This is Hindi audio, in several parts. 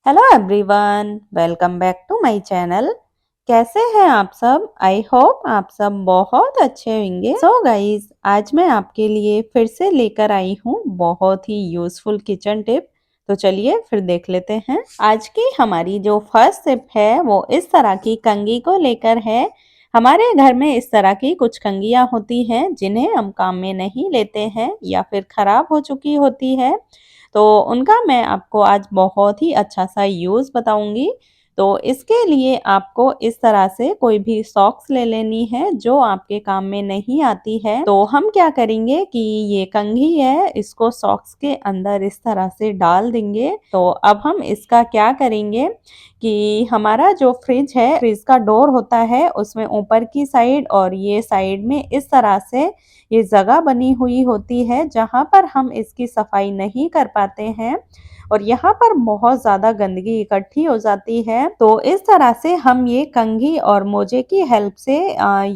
Hello everyone, welcome back to my channel. कैसे हैं आप सब? आई होप आप सब बहुत अच्छे होंगे। सो गाइस, आज मैं आपके लिए फिर से लेकर आई हूँ बहुत ही यूजफुल किचन टिप। तो चलिए फिर देख लेते हैं। आज की हमारी जो फर्स्ट टिप है वो इस तरह की कंघी को लेकर है। हमारे घर में इस तरह की कुछ कंघियाँ होती हैं जिन्हें हम काम में नहीं लेते हैं या फिर खराब हो चुकी होती है, तो उनका मैं आपको आज बहुत ही अच्छा सा यूज़ बताऊंगी। तो इसके लिए आपको इस तरह से कोई भी सॉक्स ले लेनी है जो आपके काम में नहीं आती है। तो हम क्या करेंगे कि ये कंघी है, इसको सॉक्स के अंदर इस तरह से डाल देंगे। तो अब हम इसका क्या करेंगे कि हमारा जो फ्रिज है, फ्रिज का डोर होता है, उसमें ऊपर की साइड और ये साइड में इस तरह से ये जगह बनी हुई होती है जहाँ पर हम इसकी सफाई नहीं कर पाते हैं और यहाँ पर बहुत ज़्यादा गंदगी इकट्ठी हो जाती है। तो इस तरह से हम ये कंघी और मोजे की हेल्प से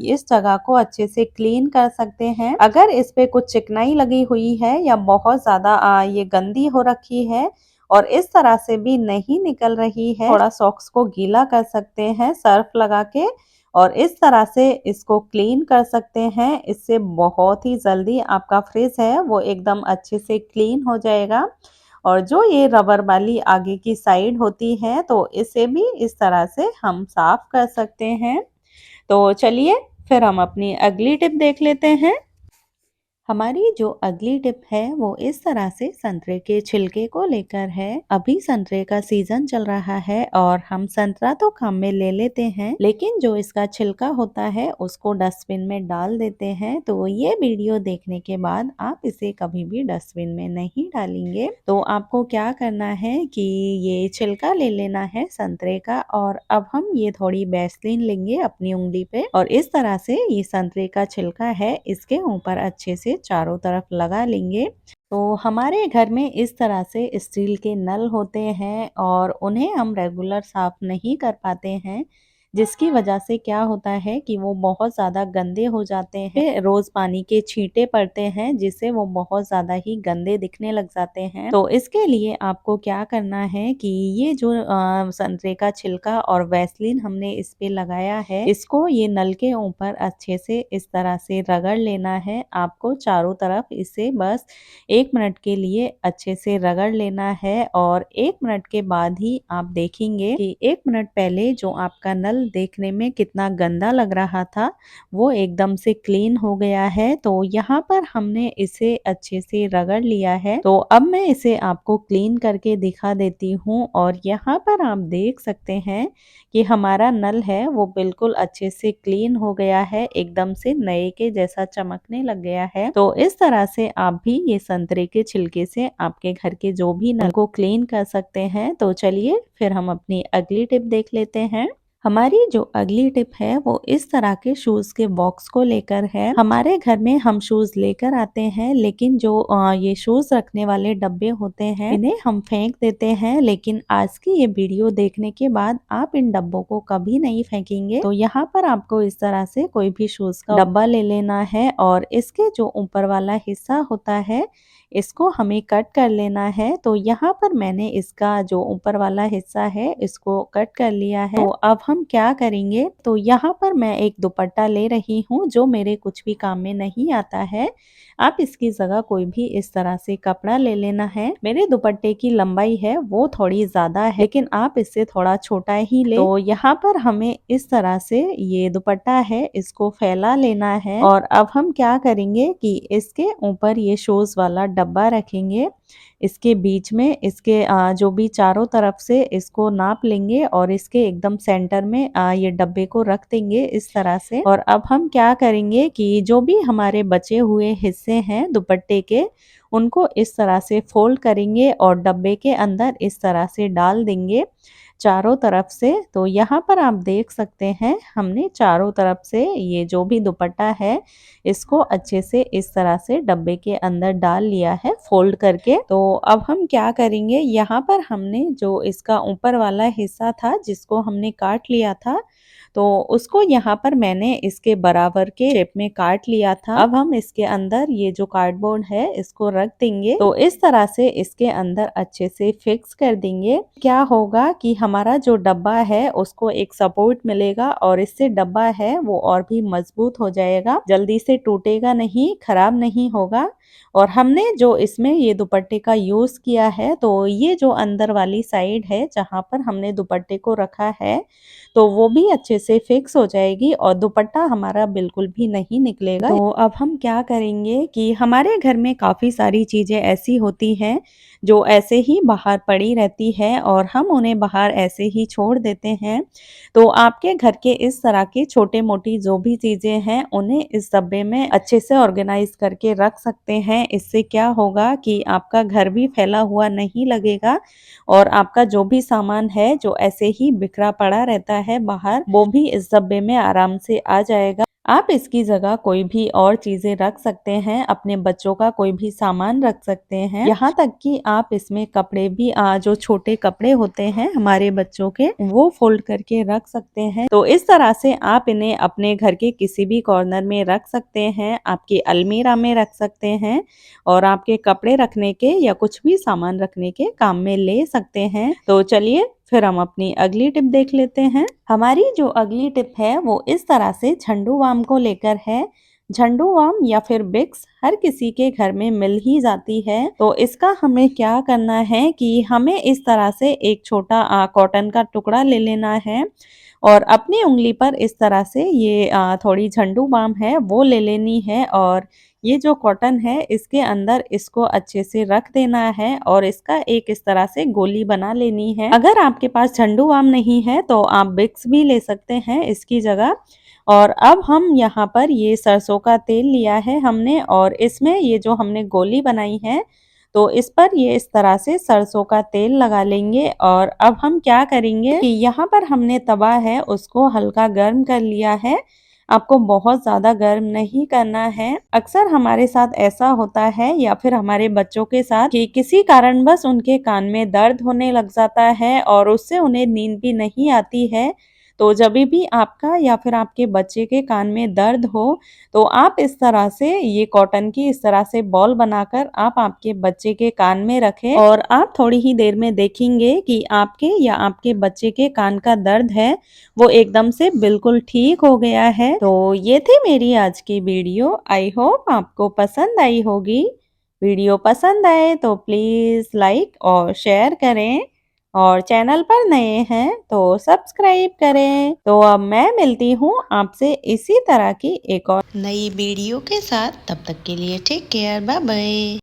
इस जगह को अच्छे से क्लीन कर सकते हैं। अगर इस पे कुछ चिकनाई लगी हुई है या बहुत ज़्यादा ये गंदी हो रखी है और इस तरह से भी नहीं निकल रही है, थोड़ा सॉक्स को गीला कर सकते हैं सर्फ लगा के और इस तरह से इसको क्लीन कर सकते हैं। इससे बहुत ही जल्दी आपका फ्रिज है वो एकदम अच्छे से क्लीन हो जाएगा। और जो ये रबर वाली आगे की साइड होती है तो इसे भी इस तरह से हम साफ कर सकते हैं। तो चलिए फिर हम अपनी अगली टिप देख लेते हैं। हमारी जो अगली टिप है वो इस तरह से संतरे के छिलके को लेकर है। अभी संतरे का सीजन चल रहा है और हम संतरा तो काम में ले लेते हैं, लेकिन जो इसका छिलका होता है उसको डस्टबिन में डाल देते हैं। तो ये वीडियो देखने के बाद आप इसे कभी भी डस्टबिन में नहीं डालेंगे। तो आपको क्या करना है कि ये छिलका ले लेना है संतरे का और अब हम ये थोड़ी वैसलीन लेंगे अपनी उंगली पे और इस तरह से ये संतरे का छिलका है इसके ऊपर अच्छे से चारों तरफ लगा लेंगे। तो हमारे घर में इस तरह से स्टील के नल होते हैं और उन्हें हम रेगुलर साफ नहीं कर पाते हैं, जिसकी वजह से क्या होता है कि वो बहुत ज़्यादा गंदे हो जाते हैं। रोज़ पानी के छींटे पड़ते हैं जिससे वो बहुत ज़्यादा ही गंदे दिखने लग जाते हैं। तो इसके लिए आपको क्या करना है कि ये जो संतरे का छिलका और वैसलीन हमने इस पे लगाया है, इसको ये नल के ऊपर अच्छे से इस तरह से रगड़ लेना है। आपको चारों तरफ इसे बस 1 मिनट के लिए अच्छे से रगड़ लेना है और 1 मिनट के बाद ही आप देखेंगे कि 1 मिनट पहले जो आपका नल देखने में कितना गंदा लग रहा था वो एकदम से क्लीन हो गया है। तो यहाँ पर हमने इसे अच्छे से रगड़ लिया है। तो अब मैं इसे आपको क्लीन करके दिखा देती हूँ और यहाँ पर आप देख सकते हैं कि हमारा नल है वो बिल्कुल अच्छे से क्लीन हो गया है, एकदम से नए के जैसा चमकने लग गया है। तो इस तरह से आप भी ये संतरे के छिलके से आपके घर के जो भी नल को क्लीन कर सकते हैं। तो चलिए फिर हम अपनी अगली टिप देख लेते हैं। हमारी जो अगली टिप है वो इस तरह के शूज के बॉक्स को लेकर है। हमारे घर में हम शूज लेकर आते हैं, लेकिन जो ये शूज रखने वाले डब्बे होते हैं इन्हें हम फेंक देते हैं, लेकिन आज की ये वीडियो देखने के बाद आप इन डब्बों को कभी नहीं फेंकेंगे। तो यहाँ पर आपको इस तरह से कोई भी शूज का डब्बा ले लेना है और इसके जो ऊपर वाला हिस्सा होता है इसको हमें कट कर लेना है। तो यहाँ पर मैंने इसका जो ऊपर वाला हिस्सा है इसको कट कर लिया है। तो अब हम क्या करेंगे, तो यहाँ पर मैं एक दुपट्टा ले रही हूँ जो मेरे कुछ भी काम में नहीं आता है। आप इसकी जगह कोई भी इस तरह से कपड़ा ले लेना है। मेरे दुपट्टे की लंबाई है वो थोड़ी ज्यादा है, लेकिन आप इससे थोड़ा छोटा ही ले। तो यहाँ पर हमें इस तरह से ये दुपट्टा है इसको फैला लेना है और अब हम क्या करेंगे कि इसके ऊपर ये शूज वाला डब्बा रखेंगे। इसके बीच में इसके जो भी चारों तरफ से इसको नाप लेंगे और इसके एकदम सेंटर में ये डब्बे को रख देंगे इस तरह से। और अब हम क्या करेंगे कि जो भी हमारे बचे हुए हिस्से हैं दुपट्टे के उनको इस तरह से फोल्ड करेंगे और डब्बे के अंदर इस तरह से डाल देंगे चारों तरफ से। तो यहाँ पर आप देख सकते हैं हमने चारों तरफ से ये जो भी दुपट्टा है इसको अच्छे से इस तरह से डब्बे के अंदर डाल लिया है फोल्ड करके। तो अब हम क्या करेंगे, यहाँ पर हमने जो इसका ऊपर वाला हिस्सा था जिसको हमने काट लिया था तो उसको यहाँ पर मैंने इसके बराबर के शेप में काट लिया था। अब हम इसके अंदर ये जो कार्डबोर्ड है इसको रख देंगे। तो इस तरह से इसके अंदर अच्छे से फिक्स कर देंगे। क्या होगा कि हमारा जो डब्बा है उसको एक सपोर्ट मिलेगा और इससे डब्बा है वो और भी मजबूत हो जाएगा, जल्दी से टूटेगा नहीं, खराब नहीं होगा। और हमने जो इसमें ये दुपट्टे का यूज किया है, तो ये जो अंदर वाली साइड है जहाँ पर हमने दुपट्टे को रखा है, तो वो भी अच्छे से फिक्स हो जाएगी और दुपट्टा हमारा बिल्कुल भी नहीं निकलेगा। तो अब हम क्या करेंगे कि हमारे घर में काफ़ी सारी चीज़ें ऐसी होती हैं जो ऐसे ही बाहर पड़ी रहती है और हम उन्हें बाहर ऐसे ही छोड़ देते हैं। तो आपके घर के इस तरह की छोटे मोटी जो भी चीज़ें हैं उन्हें इस डब्बे में अच्छे से ऑर्गेनाइज करके रख सकते हैं। इससे क्या होगा कि आपका घर भी फैला हुआ नहीं लगेगा और आपका जो भी सामान है जो ऐसे ही बिखरा पड़ा रहता है बाहर, वो भी इस डब्बे में आराम से आ जाएगा। आप इसकी जगह कोई भी और चीजें रख सकते हैं, अपने बच्चों का कोई भी सामान रख सकते हैं, यहाँ तक कि आप इसमें कपड़े भी जो छोटे कपड़े होते हैं हमारे बच्चों के, वो फोल्ड करके रख सकते हैं। तो इस तरह से आप इन्हें अपने घर के किसी भी कॉर्नर में रख सकते हैं, आपकी अलमीरा में रख सकते हैं और आपके कपड़े रखने के या कुछ भी सामान रखने के काम में ले सकते हैं। तो चलिए फिर हम अपनी अगली टिप देख लेते हैं। हमारी जो अगली टिप है वो इस तरह से झंडू बाम को लेकर है। झंडू बाम या फिर बिक्स हर किसी के घर में मिल ही जाती है। तो इसका हमें क्या करना है कि हमें इस तरह से एक छोटा कॉटन का टुकड़ा ले लेना है और अपनी उंगली पर इस तरह से ये थोड़ी झंडू बाम है वो ले लेनी है और ये जो कॉटन है इसके अंदर इसको अच्छे से रख देना है और इसका एक इस तरह से गोली बना लेनी है। अगर आपके पास झंडू बाम नहीं है तो आप बिक्स भी ले सकते हैं इसकी जगह। और अब हम यहाँ पर ये सरसों का तेल लिया है हमने और इसमें ये जो हमने गोली बनाई है तो इस पर ये इस तरह से सरसों का तेल लगा लेंगे। और अब हम क्या करेंगे कि यहाँ पर हमने तवा है उसको हल्का गर्म कर लिया है। आपको बहुत ज़्यादा गर्म नहीं करना है। अक्सर हमारे साथ ऐसा होता है या फिर हमारे बच्चों के साथ कि किसी कारणवश उनके कान में दर्द होने लग जाता है और उससे उन्हें नींद भी नहीं आती है। तो जब भी आपका या फिर आपके बच्चे के कान में दर्द हो तो आप इस तरह से ये कॉटन की इस तरह से बॉल बनाकर आप आपके बच्चे के कान में रखें और आप थोड़ी ही देर में देखेंगे कि आपके या आपके बच्चे के कान का दर्द है वो एकदम से बिल्कुल ठीक हो गया है। तो ये थी मेरी आज की वीडियो। आई होप आपको पसंद आई होगी। वीडियो पसंद आए तो प्लीज़ लाइक और शेयर करें और चैनल पर नए हैं तो सब्सक्राइब करें। तो अब मैं मिलती हूँ आपसे इसी तरह की एक और नई वीडियो के साथ। तब तक के लिए टेक केयर, बाय बाय।